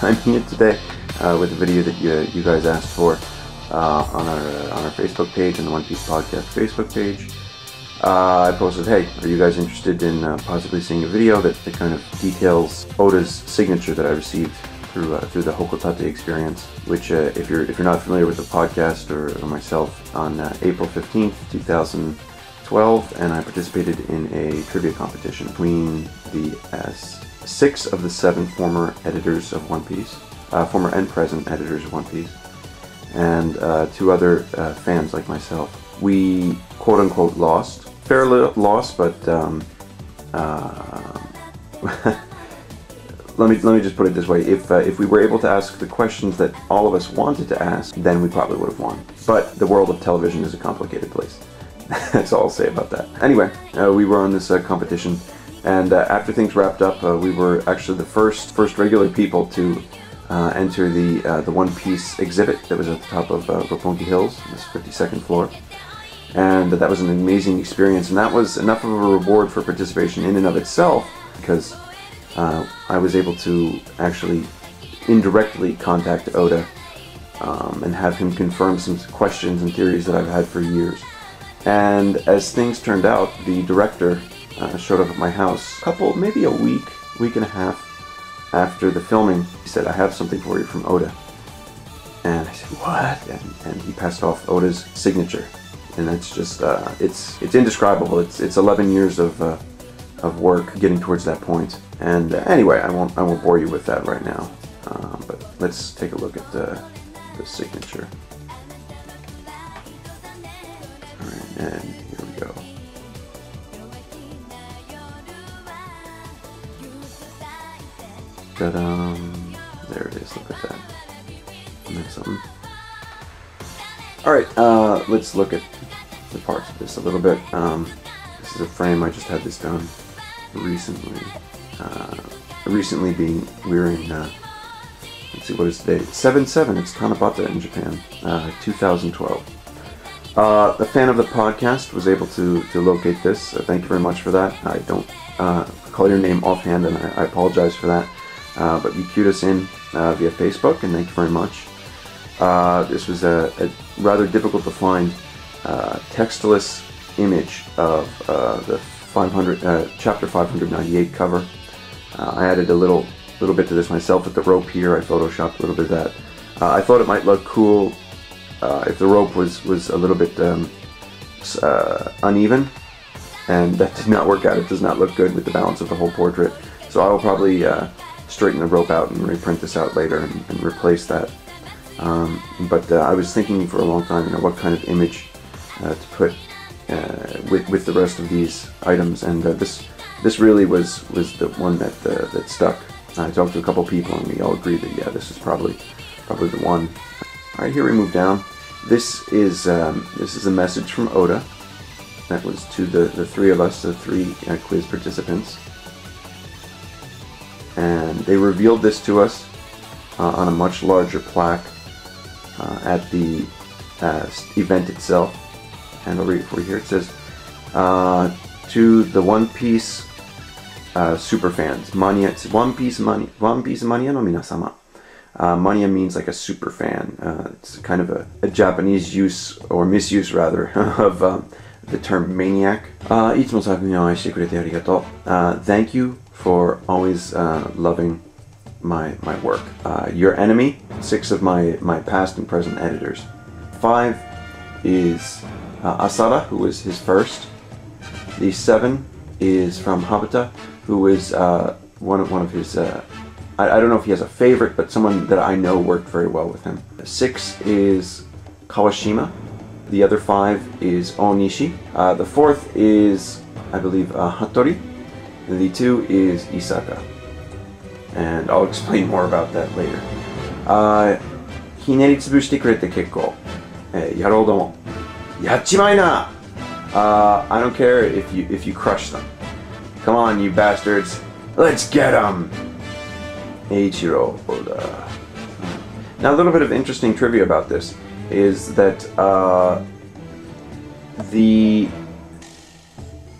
I'm here today with a video that you guys asked for on our Facebook page, and the One Piece Podcast Facebook page. I posted, hey, are you guys interested in possibly seeing a video that kind of details Oda's signature that I received through the Hokotate experience, which if you're not familiar with the podcast or myself, on April 15th, 2012, and I participated in a trivia competition between the 6 of the 7 former editors of One Piece, former and present editors of One Piece, and 2 other fans like myself. We quote-unquote lost. Fair loss, but let me just put it this way: if we were able to ask the questions that all of us wanted to ask, then we probably would have won. But the world of television is a complicated place. That's all I'll say about that. Anyway, we were on this competition, and after things wrapped up, we were actually the first regular people to enter the One Piece exhibit that was at the top of Roppongi Hills, on this 52nd floor. And that was an amazing experience, and that was enough of a reward for participation in and of itself, because I was able to actually indirectly contact Oda and have him confirm some questions and theories that I've had for years. And as things turned out, the director showed up at my house maybe a week and a half after the filming. He said, "I have something for you from Oda." And I said, "What?" And he passed off Oda's signature. And that's just, it's indescribable. It's 11 years of work getting towards that point. And anyway, I won't bore you with that right now. But let's take a look at the signature. All right, and here we go. Ta-da! There it is. Look at that. Isn't that something? All right, let's look at the parts of this a little bit. This is a frame. I just had this done recently. Recently being, we're in, let's see, what is today? 7/7. It's Tanabata in Japan, 2012. A fan of the podcast was able to locate this. Thank you very much for that. I don't call your name offhand, and I apologize for that. But you queued us in via Facebook, and thank you very much. This was a rather difficult to find textless image of the chapter 598 cover. I added a little bit to this myself with the rope here. I photoshopped a little bit of that. I thought it might look cool if the rope was a little bit uneven, and that did not work out. It does not look good with the balance of the whole portrait. So I will probably straighten the rope out and reprint this out later and replace that. But I was thinking for a long time, what kind of image to put with the rest of these items, and this really was the one that stuck. I talked to a couple people, and we all agreed that this is probably the one. All right, here we move down. This is a message from Oda that was to the 3 of us, the 3 quiz participants, and they revealed this to us on a much larger plaque at the event itself. And I'll read it for you here. It says, to the One Piece super fans, mania, One Piece mania no minasama. Mania means like a super fan. It's kind of a Japanese use, or misuse rather, of the term maniac. いつも作品を愛してくれてありがとう. Thank you for always loving my work. Your enemy, 6 of my past and present editors. 5 is Asada, who was his first. The 7 is from Habuta, who is one of his. I don't know if he has a favorite, but someone that I know worked very well with him. 6 is Kawashima. The other 5 is Onishi. The 4th is, I believe, Hattori. And the 2 is Isaka. And I'll explain more about that later. ひねりつぶしてくれて結構。やろうども。やっちまいな! I don't care if you crush them. Come on, you bastards. Let's get them! Eiichiro Oda. Now, a little bit of interesting trivia about this is that the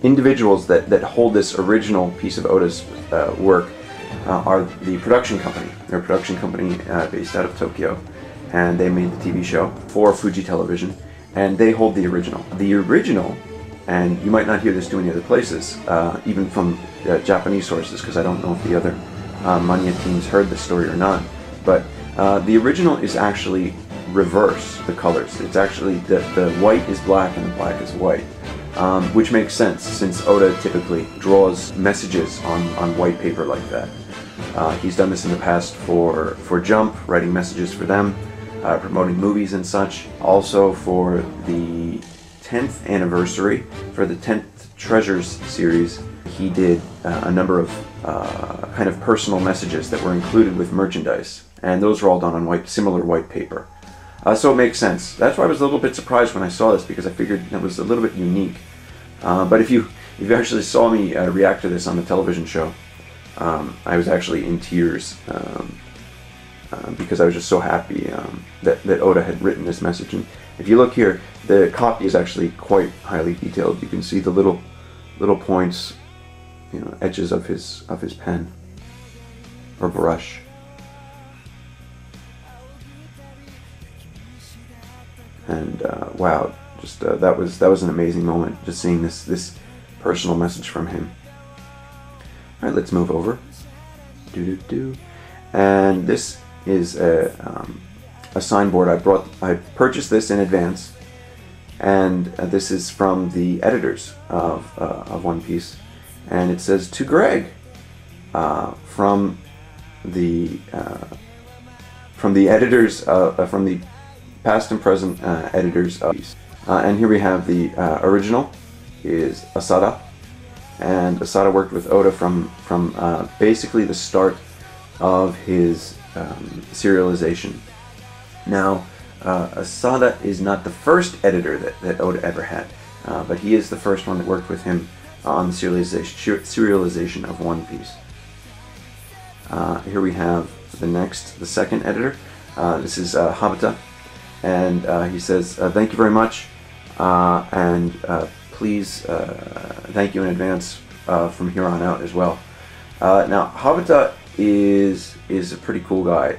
individuals that hold this original piece of Oda's work are the production company. They're a production company based out of Tokyo, and they made the TV show for Fuji Television, and they hold the original. The original, and you might not hear this too many other places, even from Japanese sources, because I don't know if the other manga teams heard this story or not, but the original is actually reverse, the colors. It's actually, the white is black and the black is white, which makes sense since Oda typically draws messages on white paper like that. He's done this in the past for Jump, writing messages for them, promoting movies and such. Also for the 10th anniversary, for the 10th Treasures series, he did a number of kind of personal messages that were included with merchandise, and those were all done on similar white paper. So it makes sense. That's why I was a little bit surprised when I saw this, because I figured that was a little bit unique. But if you actually saw me react to this on the television show, I was actually in tears because I was just so happy that Oda had written this message. And if you look here, the copy is actually quite highly detailed. You can see the little points, edges of his pen or brush. And wow, just that was an amazing moment, just seeing this personal message from him. All right, let's move over. And this is a signboard. I purchased this in advance, and this is from the editors of One Piece, and it says to Greg, from the editors, from the past and present editors of Peace. And here we have the original is Asada, and Asada worked with Oda from basically the start of his serialization. Now, Asada is not the first editor that Oda ever had, but he is the first one that worked with him on the serialization of One Piece. Here we have the second editor. This is Habata. And he says, thank you very much, and please thank you in advance from here on out as well. Now, Habata is a pretty cool guy.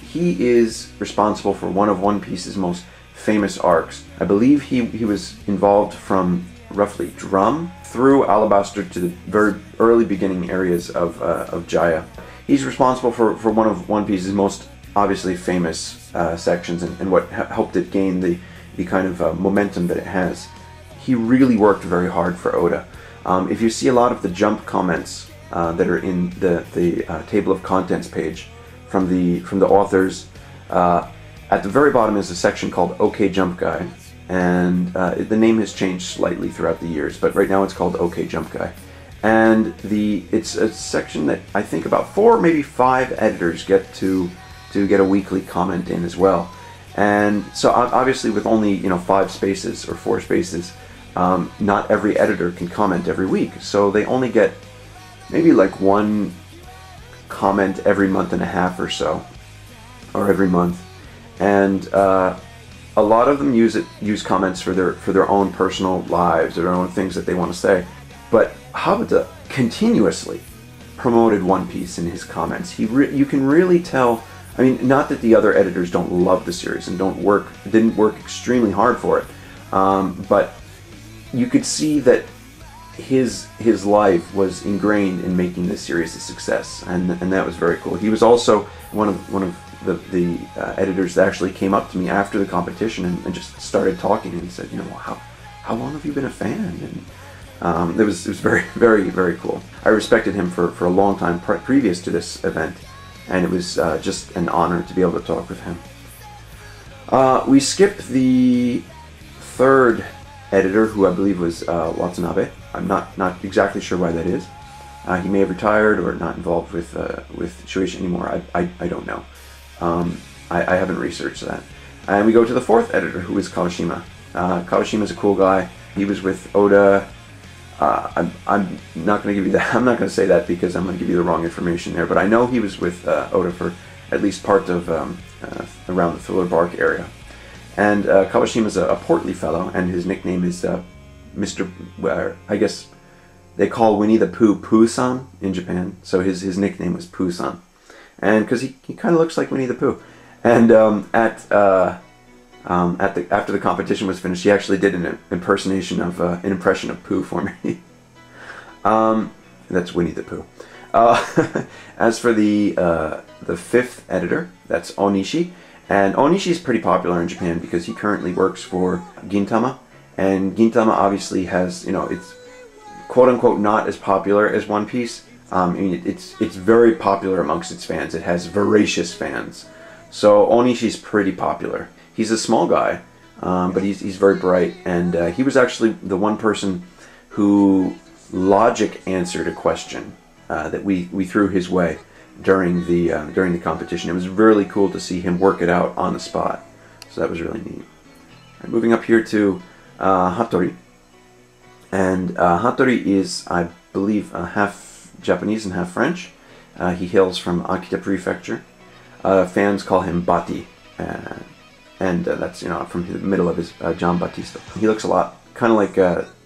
He is responsible for one of One Piece's most famous arcs. I believe he was involved from roughly Drum through Alabasta to the very early beginning areas of Jaya. He's responsible for one of One Piece's most obviously famous sections, and what helped it gain the kind of momentum that it has. He really worked very hard for Oda. If you see a lot of the Jump comments that are in the table of contents page from the authors, at the very bottom is a section called OK Jump Guy, and the name has changed slightly throughout the years, but right now it's called OK Jump Guy. And it's a section that I think about 4, maybe 5 editors get to get a weekly comment in as well. And so obviously with only 5 spaces or 4 spaces, not every editor can comment every week, so they only get maybe like 1 comment every month and a half or so, or every month. And a lot of them use comments for their own personal lives or their own things that they want to say. But Habata continuously promoted One Piece in his comments. You can really tell. I mean, not that the other editors don't love the series and didn't work extremely hard for it, but you could see that his life was ingrained in making this series a success, and that was very cool. He was also one of the editors that actually came up to me after the competition and just started talking and said, how long have you been a fan? And it was very, very, very cool. I respected him for a long time previous to this event, and it was just an honor to be able to talk with him. We skipped the third editor, who I believe was Watanabe. I'm not exactly sure why that is. He may have retired or not involved with Shueisha anymore. I don't know. I haven't researched that. And we go to the fourth editor, who is Kawashima. Kawashima's a cool guy. He was with Oda. I'm not going to give you that. I'm not going to say that because I'm going to give you the wrong information there. But I know he was with Oda for at least part of around the Thriller Bark area. And Kawashima's a portly fellow, and his nickname is Mr. I guess they call Winnie the Pooh Pooh-san in Japan, so his nickname was Pooh-san, and because he kind of looks like Winnie the Pooh. And after the competition was finished, he actually did an impersonation of an impression of Pooh for me. That's Winnie the Pooh. As for the fifth editor, that's Onishi, and Onishi is pretty popular in Japan because he currently works for Gintama, and Gintama obviously has, it's quote-unquote not as popular as One Piece. I mean, it's very popular amongst its fans. It has voracious fans. So Onishi's pretty popular. He's a small guy, but he's very bright, and he was actually the one person who logic answered a question that we threw his way during the competition. It was really cool to see him work it out on the spot. So that was really neat. Right, moving up here to Hattori. And Hattori is, I believe, half Japanese and half French. He hails from Akita Prefecture. Fans call him Bati, and that's from the middle of his John Batista. He looks a lot kind of like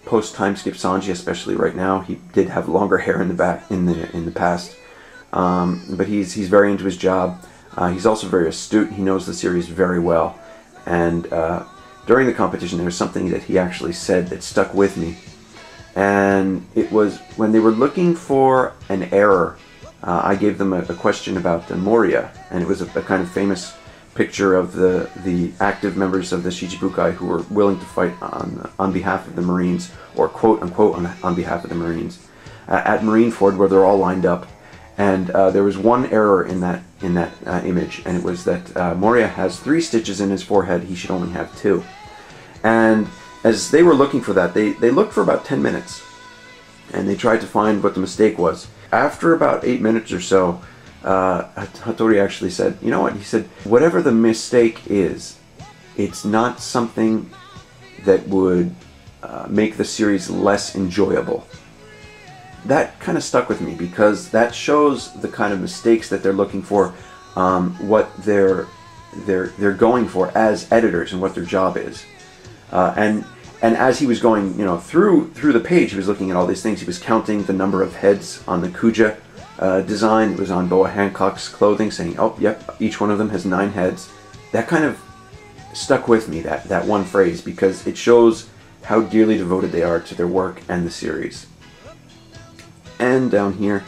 post time skip Sanji, especially right now. He did have longer hair in the past, but he's very into his job. He's also very astute. He knows the series very well, and during the competition there was something that he actually said that stuck with me, and it was when they were looking for an error. I gave them a question about the Moria, and it was a kind of famous picture of the active members of the Shichibukai who were willing to fight on behalf of the Marines, or quote unquote on behalf of the Marines, at Marineford, where they're all lined up. And there was one error in that image, and it was that Moria has 3 stitches in his forehead. He should only have 2. And as they were looking for that, they looked for about 10 minutes, and they tried to find what the mistake was. After about 8 minutes or so, Hattori actually said, you know what, he said, whatever the mistake is, it's not something that would make the series less enjoyable. That kind of stuck with me, because that shows the kind of mistakes that they're looking for, what they're going for as editors and what their job is. And as he was going, through the page, he was looking at all these things. He was counting the number of heads on the Kuja design. It was on Boa Hancock's clothing, saying, "Oh, yep, each one of them has 9 heads." That kind of stuck with me, that one phrase, because it shows how dearly devoted they are to their work and the series. And down here,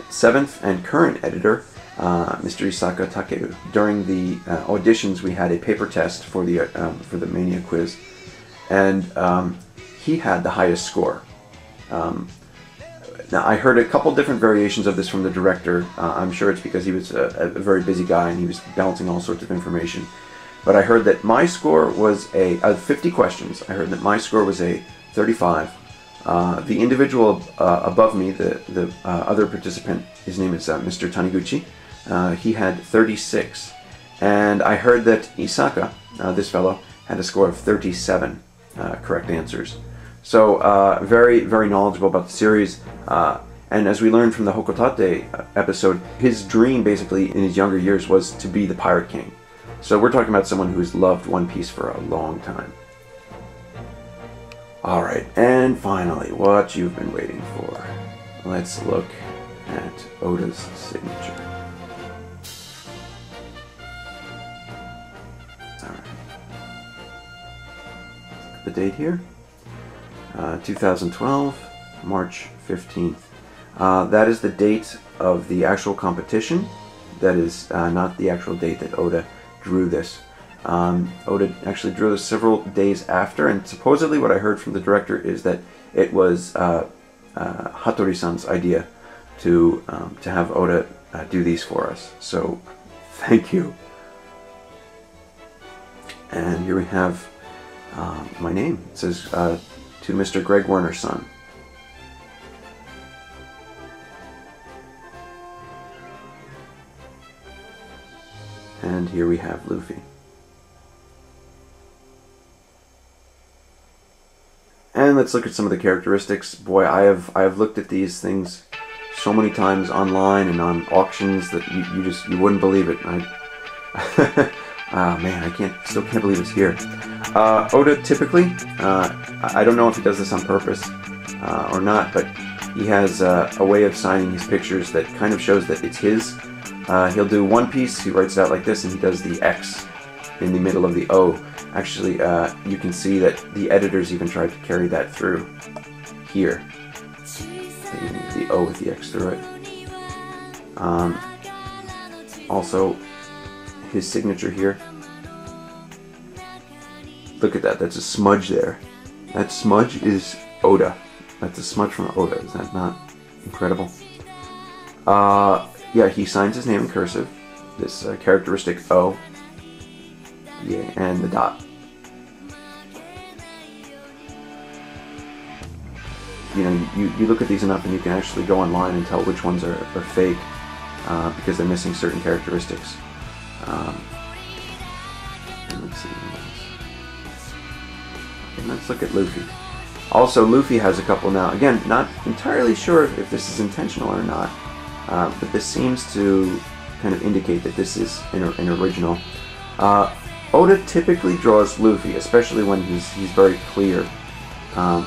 7th and current editor, Mr. Isaka Takeru. During the auditions, we had a paper test for the Mania quiz. And he had the highest score. Now, I heard a couple different variations of this from the director. I'm sure it's because he was a very busy guy and he was balancing all sorts of information. But I heard that my score was out of 50 questions, I heard that my score was a 35. The individual above me, the other participant, his name is Mr. Taniguchi. He had 36. And I heard that Isaka, this fellow, had a score of 37. Correct answers. So very, very knowledgeable about the series, and as we learned from the Hokotate episode, his dream basically in his younger years was to be the Pirate King. So we're talking about someone who's loved One Piece for a long time. Alright, and finally, what you've been waiting for. Let's look at Oda's signature. The date here, 2012, March 15th. That is the date of the actual competition. That is not the actual date that Oda drew this. Oda actually drew this several days after, and supposedly what I heard from the director is that it was Hattori-san's idea to have Oda do these for us. So, thank you. And here we have my name. It says, to Mr. Greg Werner's son. And here we have Luffy. And let's look at some of the characteristics. Boy, I have looked at these things so many times online and on auctions that you wouldn't believe it. Oh man, I still can't believe it's here. Oda typically, I don't know if he does this on purpose, or not, but he has a way of signing his pictures that kind of shows that it's his. He'll do one piece, he writes it out like this, and he does the X in the middle of the O. Actually, you can see that the editors even tried to carry that through here. The O with the X through it. Also, his signature here. Look at that, that's a smudge there. That smudge is Oda. That's a smudge from Oda, is that not incredible? Yeah, he signs his name in cursive. This characteristic O. Yeah, and the dot. You know, you look at these enough and you can actually go online and tell which ones are fake because they're missing certain characteristics. Let's see. Okay, let's look at Luffy. Also, Luffy has a couple now. Again, not entirely sure if this is intentional or not, but this seems to kind of indicate that this is an original. Oda typically draws Luffy, especially when he's very clear,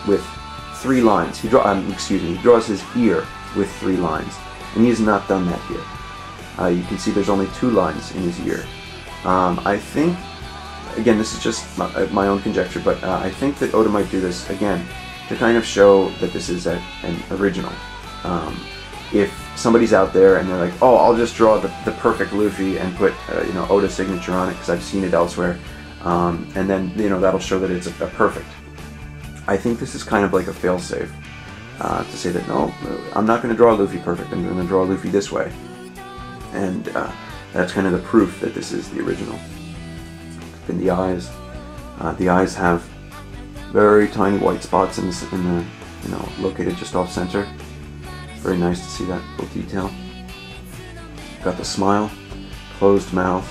with 3 lines. He draws his ear with 3 lines, and he has not done that here. You can see there's only 2 lines in his ear. I think, again, this is just my own conjecture, but I think that Oda might do this again to kind of show that this is an original. If somebody's out there and they're like, oh, I'll just draw the perfect Luffy and put Oda's signature on it because I've seen it elsewhere, and then that'll show that it's a perfect. I think this is kind of like a failsafe to say that no, I'm not going to draw Luffy perfect. I'm going to draw Luffy this way, and that's kind of the proof that this is the original. And the eyes have very tiny white spots in the located just off center. Very nice to see that little detail. Got the smile, closed mouth,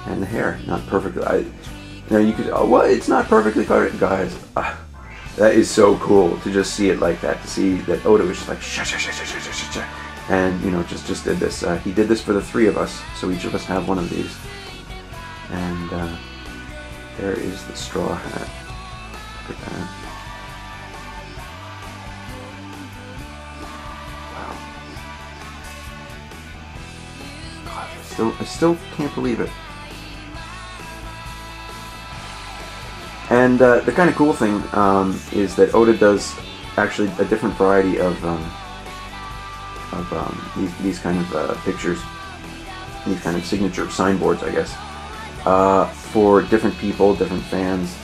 and the hair not perfectly. You could, oh, what? It's not perfectly cut, guys. That is so cool to just see it like that. To see that Oda was just like and just did this. He did this for the 3 of us, so each of us have one of these. And there is the straw hat. Look at that. Wow. God, I still can't believe it. And the kind of cool thing is that Oda does actually a different variety of these kind of pictures, these kind of signature signboards, I guess, for different people, different fans.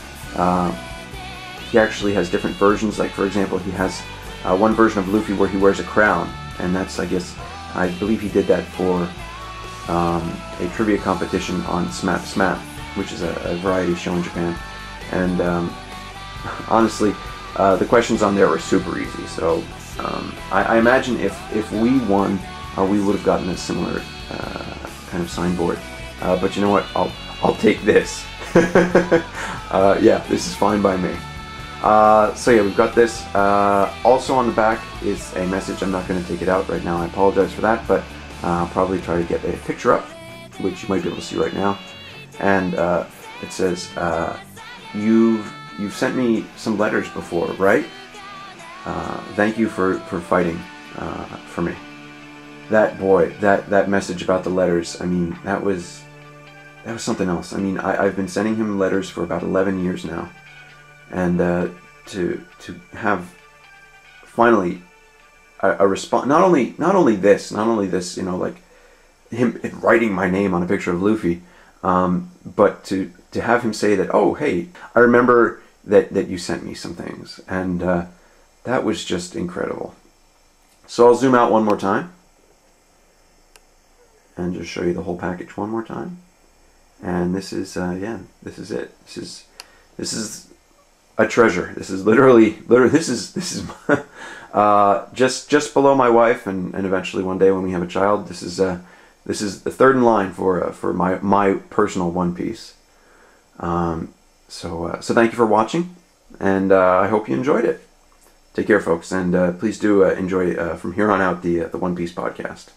He actually has different versions. Like, for example, he has one version of Luffy where he wears a crown, and that's, I believe he did that for a trivia competition on Smap Smap, which is a variety show in Japan. And honestly, the questions on there were super easy. So I imagine if we won, we would have gotten a similar kind of signboard. But you know what? I'll take this. Yeah, this is fine by me. So yeah, we've got this. Also on the back is a message. I'm not going to take it out right now. I apologize for that, but I'll probably try to get a picture up, which you might be able to see right now. And it says, You've sent me some letters before, right? Thank you for fighting for me. That message about the letters, I mean, that was something else. I mean, I've been sending him letters for about 11 years now, and to have finally a response. Not only this, like him writing my name on a picture of Luffy, but to have him say that, oh, hey, I remember that you sent me some things, and that was just incredible. So I'll zoom out one more time and just show you the whole package one more time. And this is yeah, this is it. This is a treasure. This is literally this is just below my wife, and eventually one day when we have a child, this is the third in line for my personal One Piece. So thank you for watching, and I hope you enjoyed it. Take care, folks, and please do enjoy from here on out the One Piece podcast.